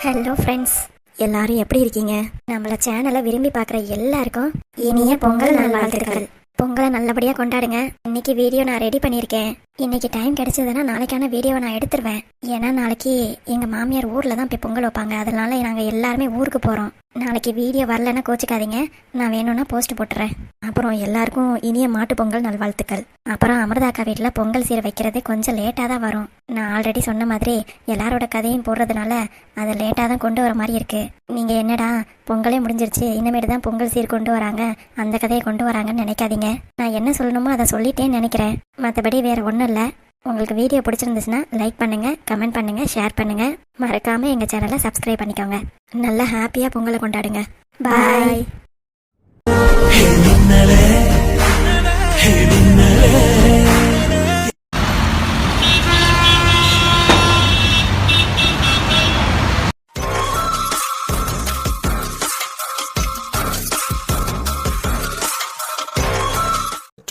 Hello friends, எல்லாரும் எப்படி இருக்கீங்க? நம்மள சேனலை விரும்பி பார்க்குற எல்லாருக்கும் இனிய பொங்கல் நல்வாழ்த்துக்கள். பொங்கலை நல்லபடியாக கொண்டாடுங்க. இன்னைக்கு வீடியோ நான் ரெடி பண்ணியிருக்கேன். இன்னைக்கு டைம் கிடைச்சதுன்னா நாளைக்கான வீடியோவை நான் எடுத்துருவேன். ஏன்னா நாளைக்கு எங்கள் மாமியார் ஊரில் தான் போய் பொங்கல் வைப்பாங்க. அதனால நாங்கள் எல்லாருமே ஊருக்கு போகிறோம். நாளைக்கு வீடியோ வரலன்னா கோச்சிக்காதீங்க, நான் வேணும்னா போஸ்ட் போட்டுறேன். அப்புறம் எல்லாருக்கும் இனிய மாட்டு பொங்கல் நல்வாழ்த்துக்கள். அப்புறம் அமிர்தாக்கா வீட்டில் பொங்கல் சீரை வைக்கிறது கொஞ்சம் லேட்டாக தான் வரும். நான் ஆல்ரெடி சொன்ன மாதிரி எல்லாரோட கதையும் போடுறதுனால அதை லேட்டாக தான் கொண்டு வர மாதிரி இருக்கு. நீங்கள் என்னடா பொங்கலே முடிஞ்சிருச்சு, இனிமேட்டு தான் பொங்கல் சீர் கொண்டு வராங்க, அந்த கதையை கொண்டு வராங்கன்னு நினைக்காதீங்க. நான் என்ன சொல்லணுமோ அதை சொல்லிட்டேன்னு நினைக்கிறேன். மற்றபடி வேற ஒன்றும் இல்லை. உங்களுக்கு வீடியோ பிடிச்சிருந்துச்சுன்னா லைக் பண்ணுங்க, கமெண்ட் பண்ணுங்க, ஷேர் பண்ணுங்க. மறக்காம எங்க சேனலை சப்ஸ்கிரைப் பண்ணிக்கோங்க. நல்லா ஹாப்பியா பொங்கலை கொண்டாடுங்க. பாய்.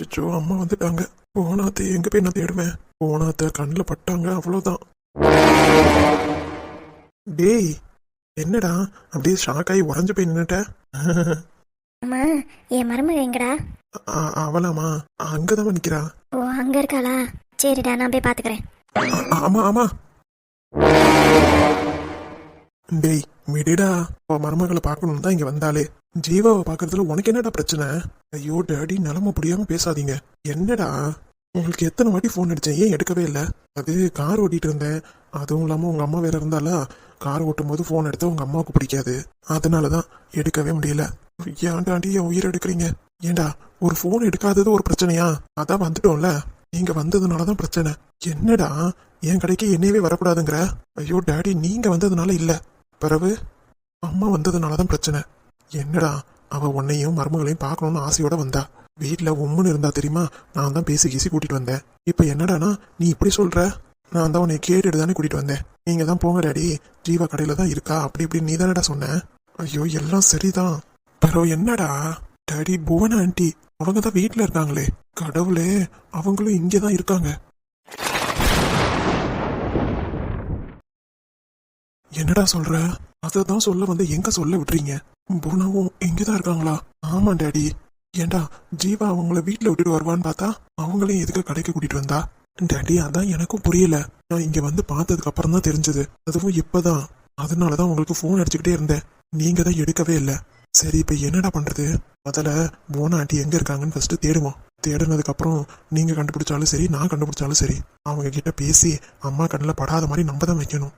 அச்சோ, அம்மா வந்துட்டாங்க. போனாத்த எங்க போய் நான் தேடுவேன்? போனாத்த கண்ணில் பட்டாங்க, அவ்வளோதான். டேய், என்னடா அப்படியே ஷாக் ஆகி உறைஞ்சு போய் நின்னுட்ட? அம்மா, என் மருமக எங்கடா? அவளாமா அங்கதான் நிக்கிறா. ஓ, அங்க இருக்காளா? சரிடா, நான் போய் பாத்துக்கிறேன். ஆமா ஆமா. டேய் விடுடா, மருமகளை பார்க்கணும்னு தான் இங்க வந்தாலே. ஜீவாவை பாக்குறதுல உனக்கு என்னடா பிரச்சனை? ஐயோ டேடி, நிலம புரியாம பேசாதீங்க. என்னடா, உங்களுக்கு எத்தனை வாட்டி ஃபோன் அடிச்சேன், ஏன் எடுக்கவே இல்லை? அது கார் ஓட்டிட்டு இருந்தேன். அதுவும் இல்லாம உங்க அம்மா வேற இருந்தாலா, கார் ஓட்டும் போது ஃபோன் எடுத்தா உங்க அம்மாவுக்கு பிடிக்காது. அதனாலதான் எடுக்கவே முடியல. ஏன்டாண்டி என் உயிர் எடுக்கிறீங்க? ஏண்டா, ஒரு ஃபோன் எடுக்காதது ஒரு பிரச்சனையா? அதான் வந்துட்டோம்ல, நீங்க வந்ததுனாலதான் பிரச்சனை. என்னடா, என் கடைக்கு என்னையவே வரக்கூடாதுங்கிற? ஐயோ டேடி, நீங்க வந்ததுனால இல்ல, பிறகு அம்மா வந்ததுனாலதான் பிரச்சனை. என்னடா, அவ உன்னையும் மருமகளையும் பார்க்கணும்னு ஆசையோட வந்தா. வீட்டுல உம்முன்னு இருந்தா தெரியுமா? நான் தான் பேசி கீசி கூட்டிட்டு வந்தேன். இப்ப என்னடானா நீ இப்படி சொல்ற? நான் தான் உன்னை கேட்டுட்டு தானே கூட்டிட்டு வந்தேன். நீங்க தான் போங்க டாடி, ஜீவா கடையில தான் இருக்கா, அப்படி இப்படி நீ தானடா சொன்ன. ஐயோ எல்லாம் சரிதான், பிறகு என்னடா? டாடி, புவனா ஆண்டி அவங்க தான் வீட்டுல இருக்காங்களே. கடவுளே, அவங்களும் இங்கதான் இருக்காங்க. என்னடா சொல்ற? அததான் சொல்ல வந்து எங்க சொல்ல விட்டுறீங்க? புவனாவும் இங்கதான் இருக்காங்களா? ஆமா டாடி. ஏண்டா, ஜீவா அவங்கள வீட்டுல விட்டுட்டு வருவான்னு பார்த்தா அவங்களையும் எதுக்கு கடைக்கு கூட்டிட்டு வந்தா? டாடி, அதான் எனக்கும் புரியல. நான் இங்க வந்து பார்த்ததுக்கு அப்புறம் தான் தெரிஞ்சது, அதுவும் இப்பதான். அதனாலதான் உங்களுக்கு போன் அடிச்சுக்கிட்டே இருந்தேன், நீங்க தான் எடுக்கவே இல்லை. சரி, இப்ப என்னடா பண்றது? முதல்ல போன ஆண்டி எங்க இருக்காங்கன்னு ஃபர்ஸ்ட் தேடுவோம். தேடினதுக்கு அப்புறம் நீங்க கண்டுபிடிச்சாலும் சரி, நான் கண்டுபிடிச்சாலும் சரி, அவங்க கிட்ட பேசி அம்மா கண்ணில் படாத மாதிரி நம்ம தான் வைக்கணும்.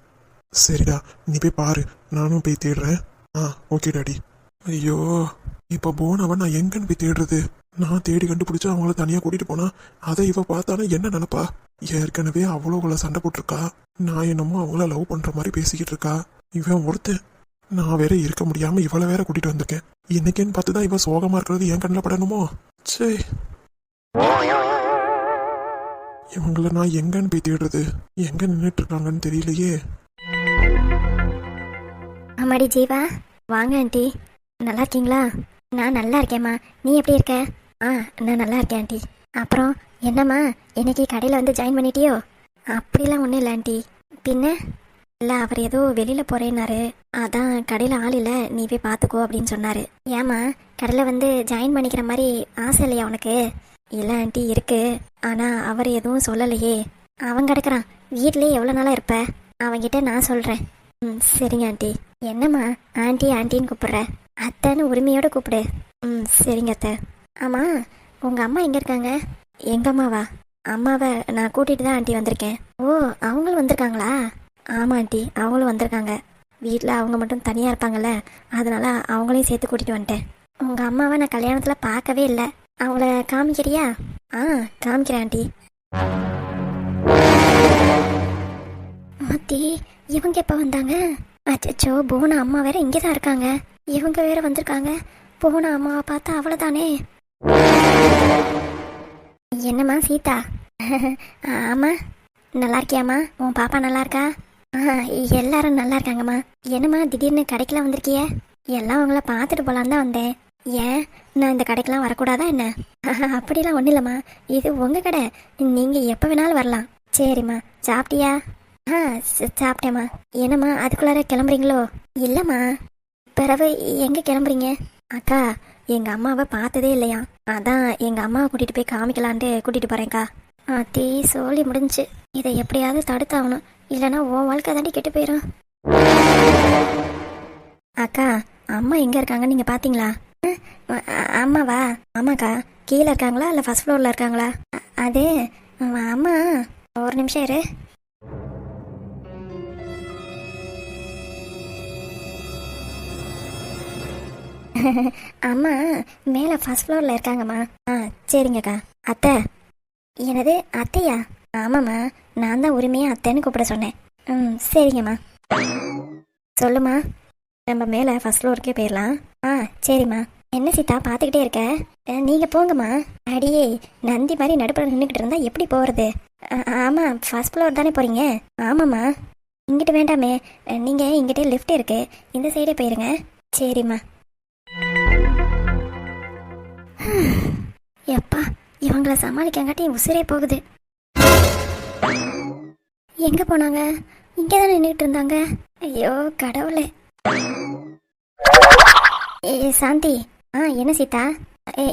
சரிடா, நீ போய் பாரு, நானும் போய் தேடுறேன். Okay daddy. ஐயோ, இப்ப போனவன் நான் எங்கன்னு போய் தேடுறது? நான் தேடி கண்டுபிடிச்சா அவங்கள தனியா கூட்டிட்டு போனா அதை இவ பார்த்தாலும் என்ன நினைப்பா? ஏற்கனவே அவ்வளோக்குள்ள சண்டை போட்டிருக்கா. நான் என்னமோ அவங்கள லவ் பண்ற மாதிரி பேசிக்கிட்டு இருக்கா. இவன் ஒருத்தன், நான் வேற இருக்க முடியாம இவளை வேற கூட்டிட்டு வந்திருக்கேன். இன்னைக்குன்னு பார்த்துதான் இவ சோகமா இருக்கிறது என் கண்ணில் படணுமோ? சே, இவங்கள நான் எங்கன்னு போய் தேடுறது? எங்க நின்றுட்டு இருக்காங்கன்னு தெரியலையே. அம்மாடி ஜீவா, வாங்க ஆண்டி. நல்லா இருக்கீங்களா? நான் நல்லா இருக்கேம்மா, நீ எப்படி இருக்க? நான் நல்லா இருக்கேன் ஆண்டி. அப்புறம் என்னம்மா, இன்னைக்கு கடையில் வந்து ஜாயின் பண்ணிட்டியோ? அப்படிலாம் ஒன்றும் இல்லை ஆண்டி. பின்ன இல்லை, அவர் ஏதோ வெளியில் போகிறேன்னாரு, அதான் கடையில் ஆள் இல்லை, நீ போய் பார்த்துக்கோ அப்படின்னு சொன்னார். ஏம்மா, கடையில் வந்து ஜாயின் பண்ணிக்கிற மாதிரி ஆசை இல்லையா உனக்கு? இல்லை ஆண்டி, இருக்கு. ஆனால் அவர் எதுவும் சொல்லலையே. அவன் கிடக்குறான் வீட்லேயே, எவ்வளோ நாளாக இருப்ப? அவன்கிட்ட நான் சொல்கிறேன். சரிங்க ஆண்டி. என்னம்மா ஆண்டி ஆண்டின்னு கூப்பிடுற? அத்தைன்னு உரிமையோட கூப்பிடு. சரிங்க அத்தை. ஆமாம், உங்கள் அம்மா எங்கே இருக்காங்க? எங்கள் அம்மாவா? அம்மாவை நான் கூட்டிகிட்டு தான் ஆண்டி வந்திருக்கேன். ஓ, அவங்களும் வந்திருக்காங்களா? ஆமாம் ஆண்டி, அவங்களும் வந்திருக்காங்க. வீட்டில் அவங்க மட்டும் தனியாக இருப்பாங்கல்ல, அதனால அவங்களையும் சேர்த்து கூட்டிகிட்டு வந்துட்டேன். உங்கள் அம்மாவை நான் கல்யாணத்தில் பார்க்கவே இல்லை, அவங்கள காமிக்கிறியா? காமிக்கிறேன் ஆண்டி. மத்தி, இவங்க எப்போ வந்தாங்க? அச்சோ, போன அம்மா வேற இங்கே தான் இருக்காங்க, இவங்க வேற வந்திருக்காங்க. போன அம்மாவை பார்த்தா அவ்வளோதானே. என்னம்மா சீதா? ஆமா, நல்லா இருக்கியாம்மா? உன் பாப்பா நல்லா இருக்கா? எல்லாரும் நல்லா இருக்காங்கம்மா. என்னம்மா திடீர்னு கடைக்கெல்லாம் வந்திருக்கிய? எல்லாம் உங்களை பார்த்துட்டு போலான்னு தான் வந்தேன். ஏன், நான் இந்த கடைக்கெல்லாம் வரக்கூடாதா என்ன? அப்படிலாம் ஒன்றும் இல்லைம்மா, இது உங்கள் கடை, நீங்கள் எப்போ வேணாலும் வரலாம். சரிம்மா, சாப்பிட்டியா? ஆ சாப்பிட்டேம்மா. என்னம்மா அதுக்குள்ளார கிளம்புறீங்களோ? இல்லைம்மா. பிறகு எங்கே கிளம்புறீங்க? அக்கா, எங்கள் அம்மாவை பார்த்ததே இல்லையா, அதான் எங்கள் அம்மாவை கூட்டிகிட்டு போய் காமிக்கலான்ட்டு கூட்டிகிட்டு போகிறேன்க்கா. தீ சொல்லி முடிஞ்சு. இதை எப்படியாவது தடுத்தாகணும், இல்லைன்னா உன் வாழ்க்கை தாண்டி கெட்டு போயிடும். அக்கா, அம்மா எங்கே இருக்காங்கன்னு நீங்கள் பார்த்தீங்களா? அம்மாவா? ஆமாக்கா. கீழே இருக்காங்களா இல்லை ஃபர்ஸ்ட் ஃப்ளோரில் இருக்காங்களா? அது அம்மா, ஒரு நிமிஷம் இரு. அம்மா மேலே ஃபர்ஸ்ட் ஃப்ளோரில் இருக்காங்கம்மா. சரிங்கக்கா. அத்தை? என்னது அத்தையா? ஆமாம்மா, நான் தான் உரிமையாக அத்தைன்னு கூப்பிட சொன்னேன். சரிங்கம்மா. சொல்லுமா. நம்ம மேலே ஃபர்ஸ்ட் ஃப்ளோருக்கே போயிடலாம். சரிம்மா. என்ன சீதா பார்த்துக்கிட்டே இருக்க? நீங்கள் போங்கம்மா. அடியே, நந்தி மாதிரி நடுப்புற நின்றுக்கிட்டு இருந்தா எப்படி போகிறது? ஆமாம், ஃபர்ஸ்ட் ஃப்ளோர் தானே போகிறீங்க? ஆமாம்மா. இங்கிட்டு வேண்டாமே, நீங்கள் இங்கிட்டே லிஃப்ட் இருக்கு, இந்த சைடே போயிருங்க. சரிம்மா. எப்பா, இவங்களை சமாளிக்கங்காட்டி உசிரே போகுது. எங்க போனாங்க? இங்கே தான் நின்றுட்டு இருந்தாங்க. ஐயோ கடவுளே. சாந்தி. என்ன சீதா?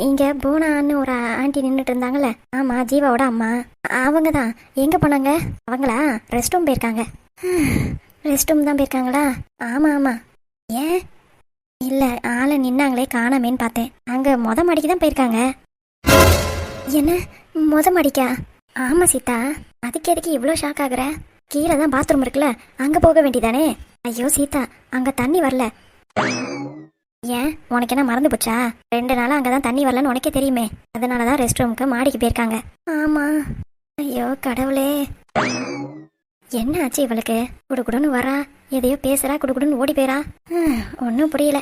இங்கே போனான்னு ஒரு ஆண்டி நின்றுட்டு இருந்தாங்கல்ல? ஆமாம், ஜீவாவோட அம்மா. அவங்க தான். எங்கே போனாங்க? அவங்களா ரெஸ்ட் ரூம் போயிருக்காங்க. ரெஸ்ட் ரூம் தான் போயிருக்காங்களா? ஆமாம் ஆமாம். ஏன்? இல்லை, ஆளை நின்னாங்களே காணாமேன்னு பார்த்தேன். அங்கே மாடிக்கு தான் போயிருக்காங்க. என்ன மாடிக்கா? ஆமாம் சீதா. அதுக்கு எதுக்கு இவ்வளோ ஷாக் ஆகுற? கீழே தான் பாத்ரூம் இருக்குல்ல, அங்கே போக வேண்டியதானே? ஐயோ சீதா, அங்கே தண்ணி வரல. ஏன், உனக்கு என்ன மறந்து போச்சா? 2 நாளாக அங்கே தான் தண்ணி வரலன்னு உனக்கே தெரியுமே. அதனால தான் ரெஸ்ட் ரூமுக்கு மாடிக்கு போயிருக்காங்க. ஆமாம். ஐயோ கடவுளே. என்ன ஆச்சு இவளுக்கு? குடுக்குடுன்னு வரா, எதையோ பேசுறா, குடுக்குடுன்னு ஓடி போயிரா. ஒன்றும் புரியல.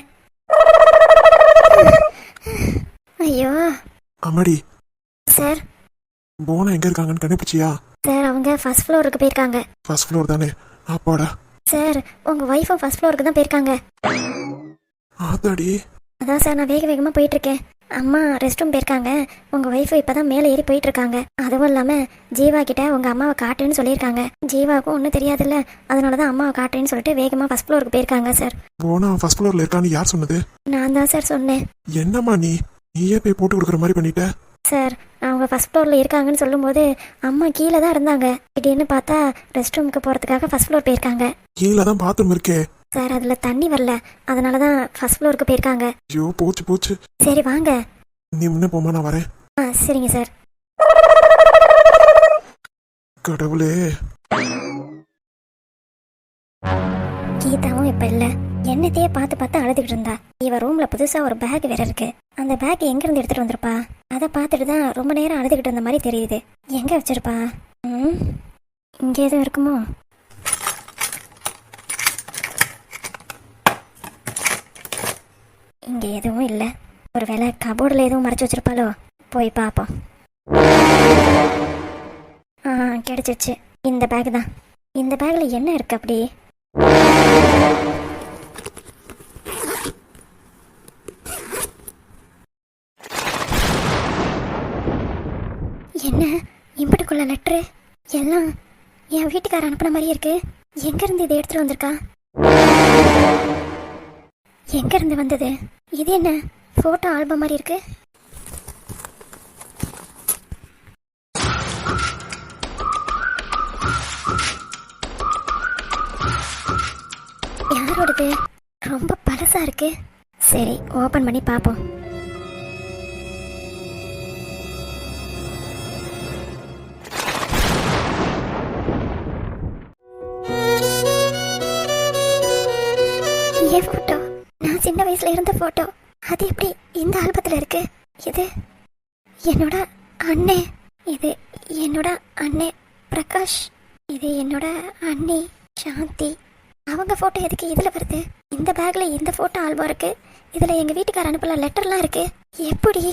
ஐயோ. அம்மாடி. சார். போனா எங்க இருக்காங்கன்னு கண்டுபிடிச்சியா? சார், அவங்க ஃபர்ஸ்ட் ஃப்ளோருக்கு போயிருக்காங்க. ஃபர்ஸ்ட் ஃப்ளோர் தானே? அப்பாடா. சார், உங்க ஒய்ஃபும் ஃபர்ஸ்ட் ஃப்ளோருக்கு தான் போயிருக்காங்க. ஆத்தாடி. அதான் சார், நான் வேக வேகமாக போயிட்டு இருக்கேன். அம்மா ரெஸ்ட் ரூம் போயிருக்காங்க. உங்க ஒய்ஃபு இப்பதான் மேலே ஏறி போயிட்டு இருக்காங்க. அதுவும் இல்லாம ஜீவா கிட்ட உங்க அம்மாவை காட்டுன்னு சொல்லியிருக்காங்க. ஜீவாவுக்கும் ஒன்றும் தெரியாதுல்ல, அதனாலதான் அம்மாவை காட்டுன்னு சொல்லிட்டு வேகமா ஃபர்ஸ்ட் ஃப்ளோருக்கு போயிருக்காங்க சார். போனா ஃபர்ஸ்ட் ஃப்ளோர்ல இருக்கான்னு யார் சொன்னது? நான் தான் சார் சொன்னேன். என்னம்மா நீயே போய் போட்டு கொடுக்குற மாதிரி பண்ணிட்ட? சார், அவங்க ஃபர்ஸ்ட் ஃப்ளோரில் இருக்காங்கன்னு சொல்லும்போது அம்மா கீழே தான் இருந்தாங்க. திடீர்னு பார்த்தா ரெஸ்ட் ரூமுக்கு போகிறதுக்காக ஃபர்ஸ்ட் ஃப்ளோர் போயிருக்காங்க. கீழே தான் பாத்ரூம் இருக்கே சார், அதில் தண்ணி வரல, அதனால தான் ஃபர்ஸ்ட் ஃப்ளோருக்கு போயிருக்காங்க. ஐயோ போச்சு. சரி வாங்க. நீ முன்ன போமா, நான் வரேன். சரிங்க சார். கடவுளே. கீதாவும் இப்ப இல்ல. என்னத்தையே பார்த்து அழுதுகிட்டு இருந்தா. இவ ரூம்ல புதுசா ஒரு பேக் வேற இருக்கு. அந்த பேக் எங்க இருந்து எடுத்துட்டு வந்திருப்பா? அதை பார்த்துட்டு தான் ரொம்ப நேரம் அழுதுகிட்டு இருந்த மாதிரி தெரியுது. எங்க வச்சிருப்பா? இங்க எதுவும் இருக்குமோ? இங்க எதுவும் இல்ல. ஒருவேளை கபோர்டில் எதுவும் மறைச்சு வச்சிருப்பாளோ? போய் பார்ப்போம். கிடைச்சிருச்சு. இந்த பேக் தான். இந்த பேக்ல என்ன இருக்கு அப்படி? என்ன இம்பட்டுக்குள்ள லெட்ரு? எல்லாம் என் வீட்டுக்கார அனுப்புன மாதிரி இருக்கு. எங்க இருந்து இதை எடுத்துட்டு வந்திருக்கா? எங்க இருந்து வந்தது? இது என்ன போட்டோ ஆல்பம் மாதிரி இருக்கு? யாரோடது? ரொம்ப பழசா இருக்கு. சரி, ஓபன் பண்ணி பாப்போம். என் போட்டோ, நான் சின்ன வயசுல இருந்த போட்டோ. அது எப்படி இந்த ஆல்பத்துல இருக்கு? இது என்னோட அண்ணே. இது என்னோட அண்ணே பிரகாஷ். இது என்னோட அண்ணி சாந்தி. அவங்க போட்டோ எதுக்கு இதுல வருது? இந்த பேக்ல இந்த போட்டோ ஆல்பம் இருக்கு. இதுல எங்க வீட்டுக்கார அனுப்பல லெட்டர்லாம் இருக்கு. எப்படி?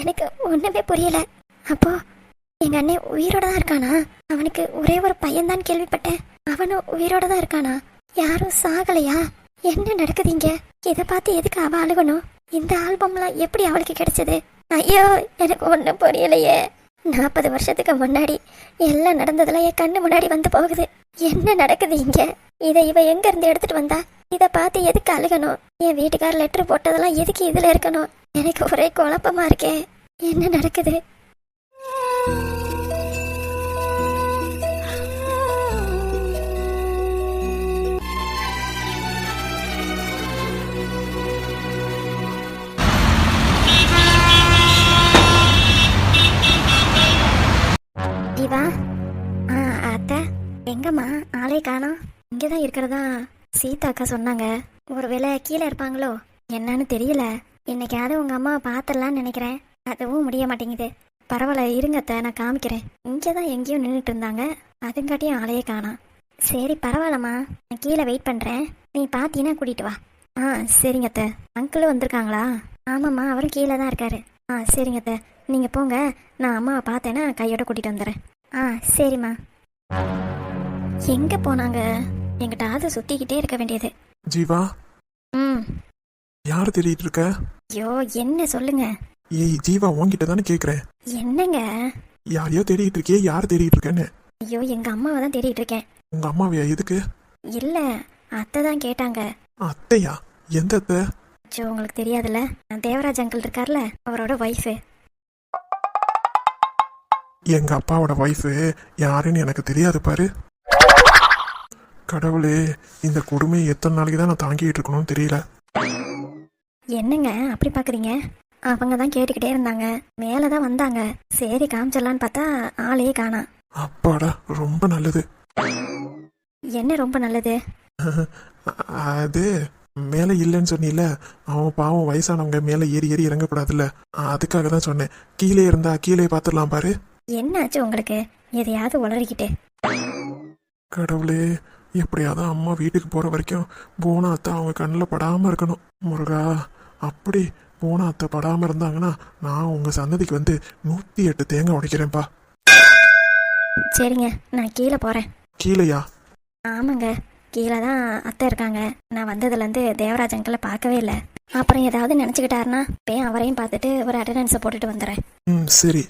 எனக்கு ஒண்ணுமே புரியல. அப்போ எங்க அண்ணன் உயிரோட தான் இருக்கானா? அவனுக்கு ஒரே ஒரு பையன் தான் கேள்விப்பட்டேன். அவனும் உயிரோட தான் இருக்கானா? யாரும் சாகலையா? என்ன நடக்குதுங்க? இதை பார்த்து எதுக்கு அவ அழுகணும்? இந்த ஆல்பம்லாம் எப்படி அவளுக்கு கிடைச்சது? ஐயோ, எனக்கு ஒன்றும் புரியலையே. 40 வருஷத்துக்கு முன்னாடி எல்லாம் நடந்ததெல்லாம் என் கண்ணு முன்னாடி வந்து போகுது. என்ன நடக்குது இங்க? இவ எங்க இருந்து எடுத்துட்டு வந்தா? இத பார்த்து எதுக்கு அழுகணும்? என் வீட்டுக்கார லெட்டர் போட்டதெல்லாம் எதுக்கு இதுல இருக்கணும்? எனக்கு ஒரே குழப்பமா இருக்கே. என்ன நடக்குது? ஜீவா, அத்தை எங்கம்மா? ஆளே காணோம். இங்கதான் இருக்கிறதா சீதா அக்கா சொன்னாங்க. ஒருவேளை கீழே இருப்பாங்களோ என்னன்னு தெரியல. இன்னைக்காவது உங்க அம்மாவை பார்த்துடலான்னு நினைக்கிறேன். அதுவும் முடிய மாட்டேங்குது. பரவாயில்ல, இருங்க அத்தை, நான் காமிக்கிறேன். இங்கதான் எங்கேயோ நின்றுட்டு இருந்தாங்க, அதுங்காட்டியும் ஆளையே காணோம். சரி பரவாயில்லம்மா, நான் கீழே வெயிட் பண்றேன். நீ பார்த்தீங்கன்னா கூட்டிட்டு வா. சரிங்க அத்தை. அங்கிளும் வந்திருக்காங்களா? ஆமாம்மா, அவரும் கீழே தான் இருக்காரு. சரிங்க அத்தை, நீங்க போங்க. நான் அம்மாவை பார்த்தேன்னா கையோட கூட்டிட்டு வந்துடுறேன். சரிம்மா. எங்க போனாங்க? எங்கிட்டாவது சுத்திக்கிட்டே இருக்க வேண்டியது. ஜீவா, ம். யாரு தேடிட்டு இருக்க? ஐயோ, என்ன சொல்லுங்க. ஏய் ஜீவா, உன்கிட்ட தானே கேக்குறேன். என்னங்க? யாரையோ தேடிட்டு இருக்கியே, யார் தேடிட்டு இருக்கேன்னு? ஐயோ, எங்க அம்மாவை தான் தேடிட்டு இருக்கேன். உங்க அம்மாவையா? எதுக்கு? இல்ல, அத்தை தான் கேட்டாங்க. அத்தையா? எந்த அத்தை? ஐயோ, உங்களுக்கு தெரியாதுல்ல, நான் தேவராஜ் அங்கிள் இருக்கார்ல, அவரோட ஒய்ஃபு. எங்க அப்பாவோட ஒய்ஃபு யாருன்னு எனக்கு தெரியாது பாரு. கடவுளே, இந்த கொடுமையை எத்தனை நாளைக்கு தான் நான் தாங்கிட்டு இருக்கணும்னு தெரியல. என்னங்க அப்படி பாக்குறீங்க? அவங்க தான் கேட்டுக்கிட்டே இருந்தாங்க, மேலதான் வந்தாங்க. சரி காமிச்சிடலான்னு பார்த்தா ஆளையே காணோம். அப்பாடா, ரொம்ப நல்லது. என்ன ரொம்ப நல்லது? அது மேலே இல்லைன்னு சொன்னீல, அவன் பாவம் வயசானவங்க மேலே ஏறி ஏறி இறங்கக்கூடாதுல்ல, அதுக்காக தான் சொன்னேன். கீழே இருந்தா கீழே பார்த்துடலாம் பாரு. என்னாச்சு உங்களுக்கு? எதையாவது உளறிக்கிட்டு. கடவுளே, எப்படியாவது அம்மா வீட்டுக்கு போற வரைக்கும் போன அத்தை அவங்க கண்ணில் படாம இருக்கணும். முருகா, அப்படி போன அத்தை படாம இருந்தாங்கன்னா நான் உங்க சன்னதிக்கு வந்து 108 தேங்காய் உடைக்கிறேன்ப்பா. சரிங்க, நான் கீழே போறேன். கீழையா? ஆமாங்க, கீழே தான் அத்தை இருக்காங்க. நான் வந்ததுலேருந்து தேவராஜ் அங்கிளை பார்க்கவே இல்லை. அப்புறம் ஏதாவது நினச்சிக்கிட்டாருன்னா போய் அவரையும் பார்த்துட்டு ஒரு அட்டண்டன்ஸை போட்டுட்டு வந்துடுறேன். சரி.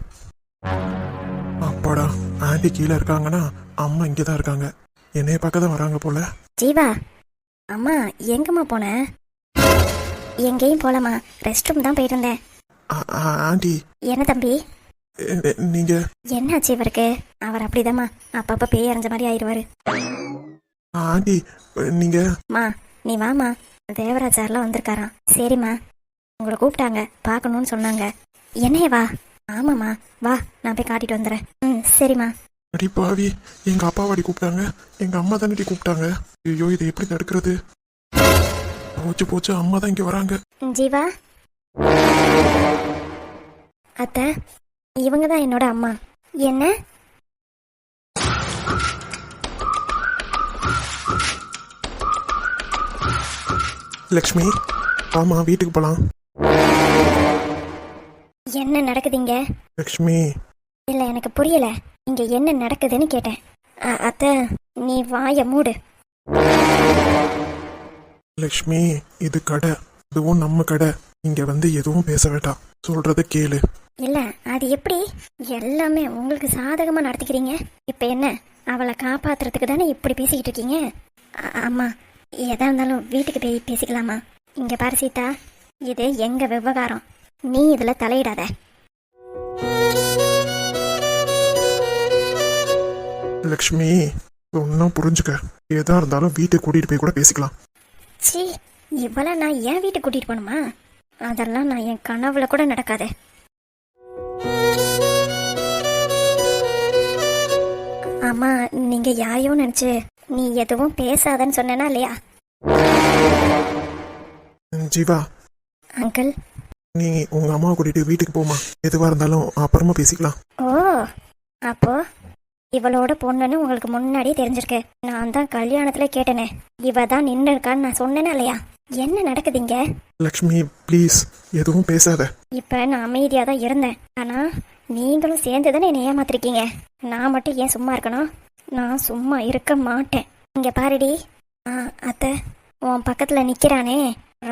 அப்பாடா, ஆண்டி கீழே இருக்காங்கன்னா அம்மா இங்கே தான் இருக்காங்க. என்னைய பார்க்க தான் வராங்க போல. ஜீவா, அம்மா எங்கம்மா போன? எங்கேயும் போலம்மா, ரெஸ்ட் ரூம் தான் போயிட்டு இருந்தேன். ஆண்டி. என்ன தம்பி? நீங்க? என்னாச்சு இவருக்கு? அவர் அப்படிதாம்மா, அப்பப்போ பேய் அரைஞ்ச மாதிரி ஆயிடுவாரு. ஆண்டி நீங்க? மா நீ வாமா, தேவராஜ் சார்லாம் வந்திருக்காராம். சரிம்மா, உங்களை கூப்பிட்டாங்க, பார்க்கணும்னு சொன்னாங்க. என்னைய வா. ஆமாம்மா, வா, நான் போய் காட்டிட்டு வந்துடுறேன். சரிம்மா. அடி பாவி, எங்க அப்பாவாடி கூப்பிட்டாங்க, எங்க அம்மா தானே கூப்பிட்டாங்க. ஐயோ, இதை எப்படி தடுக்கிறது? போச்சு போச்சு, அம்மா தான் இங்க வராங்க. ஜீவா, அத்தை, இவங்க தான் என்னோட அம்மா. என்ன? லக்ஷ்மி, ஆமா, வீட்டுக்கு போலாம். என்ன நடக்குதுங்க? லக்ஷ்மி. இல்ல, எனக்கு புரியல. இங்க என்ன நடக்குதுன்னு கேட்டேன். அத்தை, நீ வாய மூடு. லக்ஷ்மி, இது கடை, இதுவும் நம்ம கடை. இங்க வந்து எதுவும் பேச வேண்டாம், சொல்றத கேளு. இல்ல, அது எப்படி? எல்லாமே உங்களுக்கு சாதகமா நடத்திக்கிறீங்க. இப்ப என்ன, அவளை காப்பாத்துறதுக்கு தானே இப்படி பேசிக்கிட்டு இருக்கீங்க? அம்மா, எதா இருந்தாலும் வீட்டுக்கு போய் பேசிக்கலாமா? இங்க பாரு சீதா, இது எங்க விவகாரம், நீ இதுல தலையிடாத. லக்ஷ்மி, ஒன்னும் புரிஞ்சுக்க. எதா இருந்தாலும் வீட்டுக்கு கூட்டிட்டு போய் கூட பேசிக்கலாம். சி, இவளை நான் என் வீட்டுக்கு கூட்டிட்டு போகணுமா? அதெல்லாம் நான் என் கனவுல கூட நடக்காது. அம்மா, நீங்க யாரையோ நினைச்சு நீ எதுவும் பேசாதன்னு சொன்னா இல்லையா? ஜீவா. அங்கிள். நீ உங்க அம்மாவை கூட்டிட்டு வீட்டுக்கு போமா, எதுவா இருந்தாலும் அப்புறமா பேசிக்கலாம். ஓ, அப்போ இவளோட பொண்ணுன்னு உங்களுக்கு முன்னாடியே தெரிஞ்சிருக்கு. நான் தான் கல்யாணத்துல கேட்டேனே, இவ தான் நின்று இருக்கான்னு நான் சொன்னேனா இல்லையா? என்ன நடக்குதுங்க? லக்ஷ்மி ப்ளீஸ், எதுவும் பேசாத. இப்ப நான் அமைதியா தான் இருந்தேன், ஆனா நீங்களும் சேர்ந்து தானே என்னை ஏமாத்திருக்கீங்க. நான் மட்டும் ஏன் சும்மா இருக்கணும்? நான் சும்மா இருக்க மாட்டேன். இங்க பாருடி. அத்தை, உன் பக்கத்துல நிக்கிறானே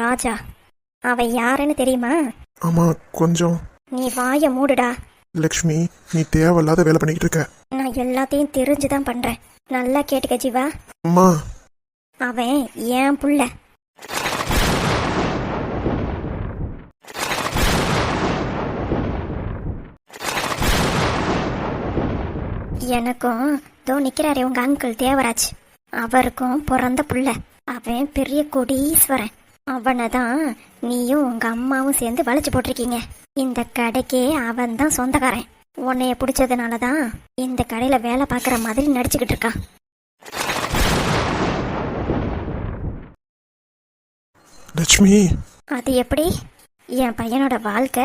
ராஜா, அவன் யாருன்னு தெரியுமா? ஆமா, கொஞ்சம். நீ வாய மூடுடா. லக்ஷ்மி, நீ தேவையில்லாத வேலை பண்ணிக்கிட்டு இருக்க. நான் எல்லாத்தையும் தெரிஞ்சுதான் பண்றேன். நல்லா கேட்டுக்க ஜீவா. அம்மா. அவன் ஏன் புள்ள. எனக்கும் தோ நிக்கிறாரே உங்க அங்கிள் தேவராஜ், அவருக்கும் பிறந்த புள்ள. அவன் பெரிய கொடீஸ்வரன். அவனை தான் நீயும் உங்க அம்மாவும் சேர்ந்து வளைச்சு போட்டிருக்கீங்க. இந்த கடைக்கே அவன் தான் சொந்தக்காரன். உன்னைய பிடிச்சதுனால தான் இந்த கடையில வேலை பார்க்குற மாதிரி நடிச்சுக்கிட்டு இருக்கான். லட்சுமி. அது எப்படி என் பையனோட வாழ்க்கை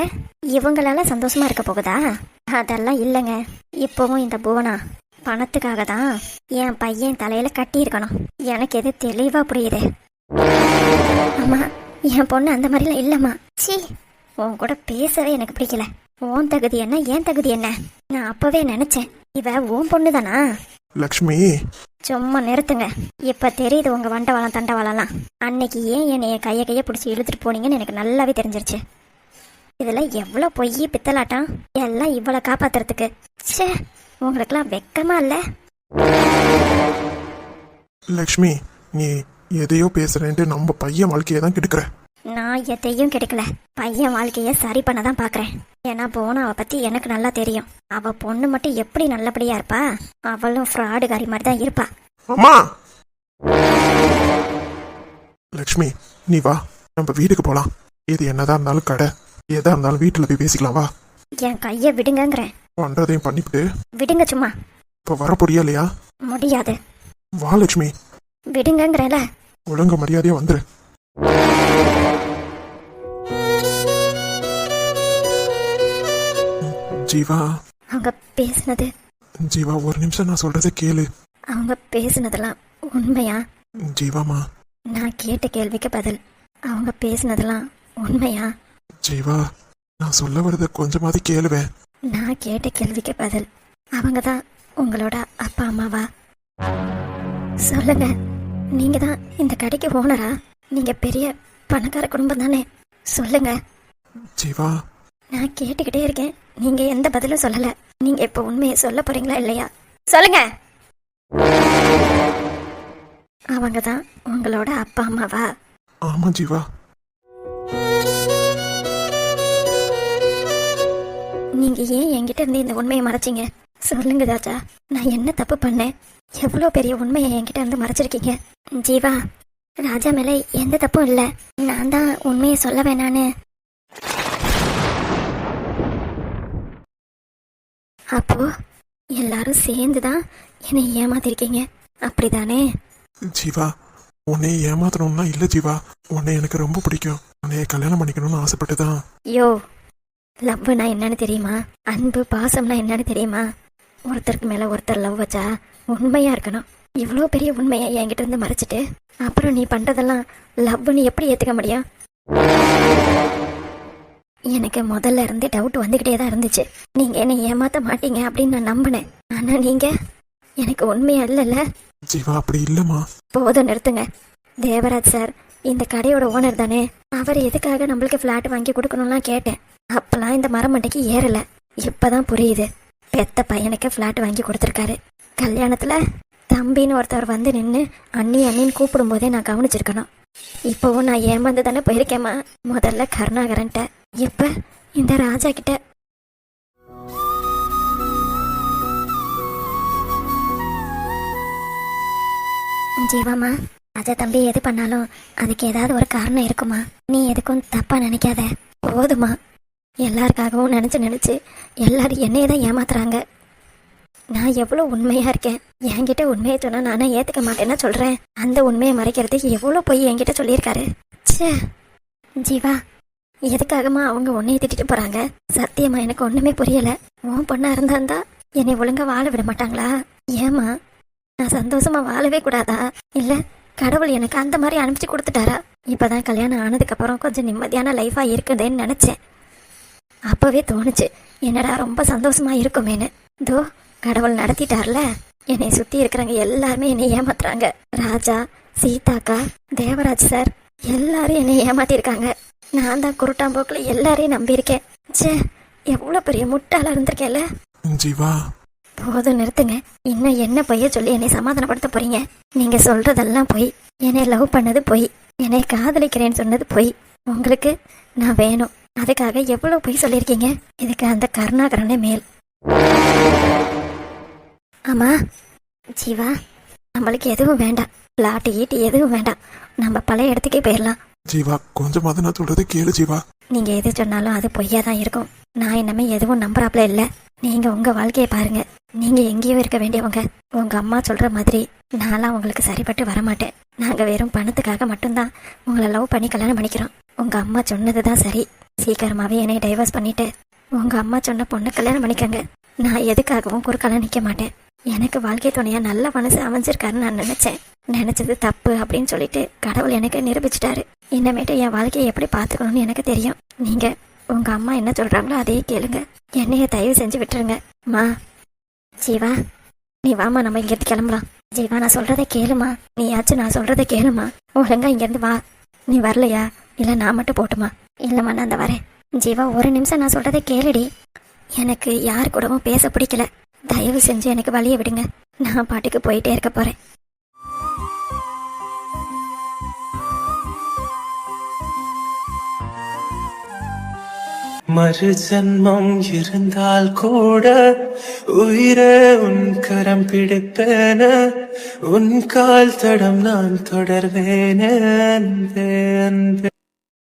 இவங்களால சந்தோஷமா இருக்க போகுதா? அதெல்லாம் இல்லைங்க. இப்போவும் இந்த புவனா பணத்துக்காக தான் என் பையன் தலையில கட்டி இருக்கணும். எனக்கு எது தெளிவா புரியுது. ஆமா, என் பொண்ணு அந்த மாதிரிலாம் இல்லம்மா. சீ, உன் கூட பேசவே எனக்கு பிடிக்கல. உன் தகுதி என்ன, என் தகுதி என்ன? நான் அப்பவே நினைச்சேன் இவ உன் பொண்ணு தானா. லக்ஷ்மி. சும்மா நிறுத்துங்க. இப்ப தெரியுது உங்க வண்டவாளம் தண்டவாளம்லாம். அன்னைக்கு ஏன் என்னைய கைய பிடிச்சி இழுத்துட்டு போனீங்கன்னு எனக்கு நல்லாவே தெரிஞ்சிருச்சு. இதுல எவ்வளவு பொய் பித்தலாட்டம் எல்லாம் இவ்வளவு காப்பாத்துறதுக்கு. ச்சே, உங்களுக்குலாம் வெக்கமா இல்ல? லக்ஷ்மி, நீ எதையோ பேசுறேன்ட்டு நம்ம பையன் வாழ்க்கையை தான் கெடுக்கிற. நான் எதையும் கிடைக்கல. பையன் வாழ்க்கைய சரி பண்ண தான் பாக்குறேன். ஏன்னா போனாவை பத்தி எனக்கு நல்லா தெரியும். அவ பொண்ணு மட்டும் எப்படி நல்லபடியா இருப்பா, அவளும் ஃப்ராடுகாரி மாதிரி தான் இருப்பா. அம்மா. லக்ஷ்மி, நீ வா, நம்ம வீட்டுக்கு போலாம். இது என்னதான் இருந்தாலும் கடை, எதா இருந்தாலும் வீட்டுல போய் பேசிக்கலாம். வா. என் கைய விடுங்கங்கிறேன். பண்றதையும் பண்ணிவிட்டு விடுங்க. சும்மா இப்ப வர போறியா இல்லையா? முடியாது. வா லட்சுமி. விடுங்கங்கிறேன்ல. ஒழுங்க மரியாதையா வந்துரு. ஜீவா. அவங்க பேசுனது. ஜீவா, ஒரு நிமிஷம் நான் சொல்றதை கேளு. அவங்க பேசுனதெல்லாம் உண்மையா? ஜீவாமா. நான் கேட்ட கேள்விக்கு பதில். அவங்க பேசுனதெல்லாம் உண்மையா? ஜீவா, நான் சொல்ல வரத கொஞ்சமாவது கேளுவேன். நான் கேட்ட கேள்விக்கு பதில். அவங்க தான் உங்களோட அப்பா அம்மாவா? சொல்லுங்க. நீங்க தான் இந்த கடைக்கு ஓனரா? நீங்க பெரிய பணக்கார குடும்பம் தானே? சொல்லுங்க. ஜீவா, நான் கேட்டுக்கிட்டே இருக்கேன், நீங்க எந்த பதிலும் சொல்லல. நீங்க இப்ப உண்மையை சொல்ல போறீங்களா இல்லையா? சொல்லுங்க. அவங்க தான் உங்களோட அப்பா அம்மாவா? ஆமா ஜீவா. நீங்க ஏன் என்கிட்ட இருந்து இந்த உண்மையை மறைச்சிங்க? சொல்லுங்க ராஜா, நான் என்ன தப்பு பண்ணேன்? எவ்வளோ பெரிய உண்மையை என்கிட்ட இருந்து மறைச்சிருக்கீங்க. ஜீவா, ராஜா மேல எந்த தப்பும் இல்லை. நான் தான் உண்மையை சொல்ல வேணான்னு. அப்போ எல்லாரும் சேர்ந்துதான் என்னை ஏமாத்திருக்கீங்க, அப்படிதானே? ஜீவா, உன்னை ஏமாத்தணும்னா இல்ல ஜீவா. உன்னை எனக்கு ரொம்ப பிடிக்கும். உன்னைய கல்யாணம் பண்ணிக்கணும்னு ஆசைப்பட்டுதான். யோ, லவ்னா என்னன்னு தெரியுமா? அன்பு பாசம்னா என்னன்னு தெரியுமா? ஒருத்தருக்கு மேல ஒருத்தர் லவ் வச்சா உண்மையா இருக்கணும். இவ்வளோ பெரிய உண்மையை என்கிட்ட இருந்து மறைச்சிட்டு அப்புறம் நீ பண்றதெல்லாம் லவ்னு எப்படி ஏத்துக்க முடியும்? எனக்கு முதல்ல இருந்தே டவுட் வந்துகிட்டே தான் இருந்துச்சு. நீங்க என்னை ஏமாத்த மாட்டீங்க அப்படின்னு நான் நம்பினேன். ஆனா நீங்க எனக்கு உண்மையா இல்லைல்ல? ஜீவா, அப்படி இல்லம்மா. போதும், நிறுத்துங்க. தேவராஜ் சார் இந்த கடையோட ஓனர் தானே? அவர் எதுக்காக நம்மளுக்கு ஃபிளாட் வாங்கி கொடுக்கணும்லாம் கேட்டேன். அப்பெல்லாம் இந்த மரமண்டைக்கு ஏறல. இப்பதான் புரியுது. பெத்த பையனுக்கு ஃபிளாட் வாங்கி கொடுத்துருக்காரு. கல்யாணத்துல தம்பின்னு ஒருத்தவர் வந்து நின்று அண்ணி அண்ணின்னு கூப்பிடும் போதே நான் கவனிச்சிருக்கணும். இப்போவும் நான் ஏமாந்து தானே போயிருக்கேம்மா. முதல்ல கருணாகரன்ட்ட, இப்ப இந்த ராஜா கிட்ட. ஜீவாமா, ராஜா தம்பி எது பண்ணாலும் அதுக்கு ஏதாவது ஒரு காரணம் இருக்குமா? நீ எதுக்கும் தப்பா நினைக்காத. போதுமா? எல்லாருக்காகவும் நினைச்சு எல்லாரும் என்னையே தான் ஏமாத்துறாங்க. நான் எவ்வளவு உண்மையா இருக்கேன். என்கிட்ட உண்மையை சொன்னா நானே ஏத்துக்க மாட்டேன்னா சொல்றேன். அந்த உண்மையை மறைக்கிறதுக்கு எவ்வளவு போய் என்கிட்ட சொல்லியிருக்காரு. ச்சே. ஜீவா, எதுக்காகமா அவங்க உன்னைய திட்டிட்டு போறாங்க? சத்தியமா எனக்கு ஒண்ணுமே புரியல. உன் பொண்ணா இருந்தா என்னை ஒழுங்கா வாழ விட மாட்டாங்களா? ஏமா, நான் சந்தோஷமா வாழவே கூடாதா? இல்ல கடவுள் எனக்கு அந்த மாதிரி அனுப்பிச்சு கொடுத்துட்டாரா? இப்பதான் கல்யாணம் ஆனதுக்கு அப்புறம் கொஞ்சம் நிம்மதியான லைஃபா இருக்குதுன்னு நினைச்சேன். அப்பவே தோணுச்சு என்னடா ரொம்ப சந்தோஷமா இருக்குமேனு. தோ கடவுள் நடத்திட்டார்ல. என்னை சுத்தி இருக்கிறவங்க எல்லாருமே என்னை ஏமாத்துறாங்க. ராஜா, சீதாக்கா, தேவராஜ் சார் எல்லாரும் என்னை ஏமாத்திருக்காங்க. நான் தான் குருட்டாம்போக்குல எல்லாரையும் நம்பியிருக்கேன். ச்சே, எவ்வளவு பெரிய முட்டாளா இருந்திருக்கேன்ல. ஜீவா, போதும் நிறுத்துங்க. இன்னும் என்ன பொய்ய சொல்லி என்னை சமாதானப்படுத்த போறீங்க? நீங்க சொல்றதெல்லாம் பொய். என்னை லவ் பண்ணது பொய். என்னை காதலிக்கிறேன்னு சொன்னது பொய். உங்களுக்கு நான் வேணும். அதுக்காக எவ்வளவு பொய் சொல்லியிருக்கீங்க. இதுக்கு அந்த கருணாகரனே மேல். ஆமா ஜீவா, நம்மளுக்கு எதுவும் வேண்டாம். பிளாட்டு ஈட்டு எதுவும் வேண்டாம். நம்ம பழைய இடத்துக்கே போயிடலாம். ஜீவா, கொஞ்சமாவது நான் சொல்றதை கேளு ஜீவா. நீங்க எது சொன்னாலும் அது பொய்யா தான் இருக்கும். நான் இன்னமே எதுவும் நம்புறாப்ல இல்ல. நீங்க உங்க வாழ்க்கையை பாருங்க. நீங்க எங்கேயோ இருக்க வேண்டியவங்க. உங்க அம்மா சொல்ற மாதிரி நான்லாம் உங்களுக்கு சரிப்பட்டு வரமாட்டேன். நாங்க வெறும் பணத்துக்காக மட்டும்தான் உங்களை லவ் பண்ணி கல்யாணம் பண்ணிக்கிறோம். உங்க அம்மா சொன்னதுதான் சரி. சீக்கிரமாவே என்னை டைவர்ஸ் பண்ணிட்டு உங்க அம்மா சொன்ன பொண்ணு கல்யாணம் பண்ணிக்கங்க. நான் எதுக்காகவும் குறுக்கால நிக்க மாட்டேன். எனக்கு வாழ்க்கை துணையா நல்ல மனசு அமைஞ்சிருக்காருன்னு நான் நினைச்சேன். நினைச்சது தப்பு அப்படின்னு சொல்லிட்டு கடவுள் எனக்கு நிரூபிச்சிட்டாரு. இன்னமேட்டு என் வாழ்க்கையை எப்படி பாத்துக்கணும்னு எனக்கு தெரியும். நீங்க உங்க அம்மா என்ன சொல்றாங்களோ அதையே கேளுங்க. என்னைய தயவு செஞ்சு விட்டுருங்க. மா ஜீவா, நீ வாமா, நம்ம இங்கிருந்து கிளம்பலாம். ஜீவா, நான் சொல்றதை கேளுமா. நீயாச்சும் நான் சொல்றதை கேளுமா. ஒழுங்கா இங்கிருந்து வா. நீ வரலையா? இல்ல நான் மட்டும் போட்டுமா? இல்லம்மா, நான் அந்த வரேன். ஜீவா, ஒரு நிமிஷம் நான் சொல்றதை கேளுடி. எனக்கு யார் கூடவும் பேச பிடிக்கல. தயவு செஞ்சு எனக்கு வழிய விடுங்க. நான் பாட்டுக்கு போயிட்டே இருக்க போறேன். மறு ஜன்மம் இருந்தால் கூட உயிரே உன் கரம் பிடிப்பேன, உன் கால் தடம் நான் தொடர்வேன. அன்பே அன்பே.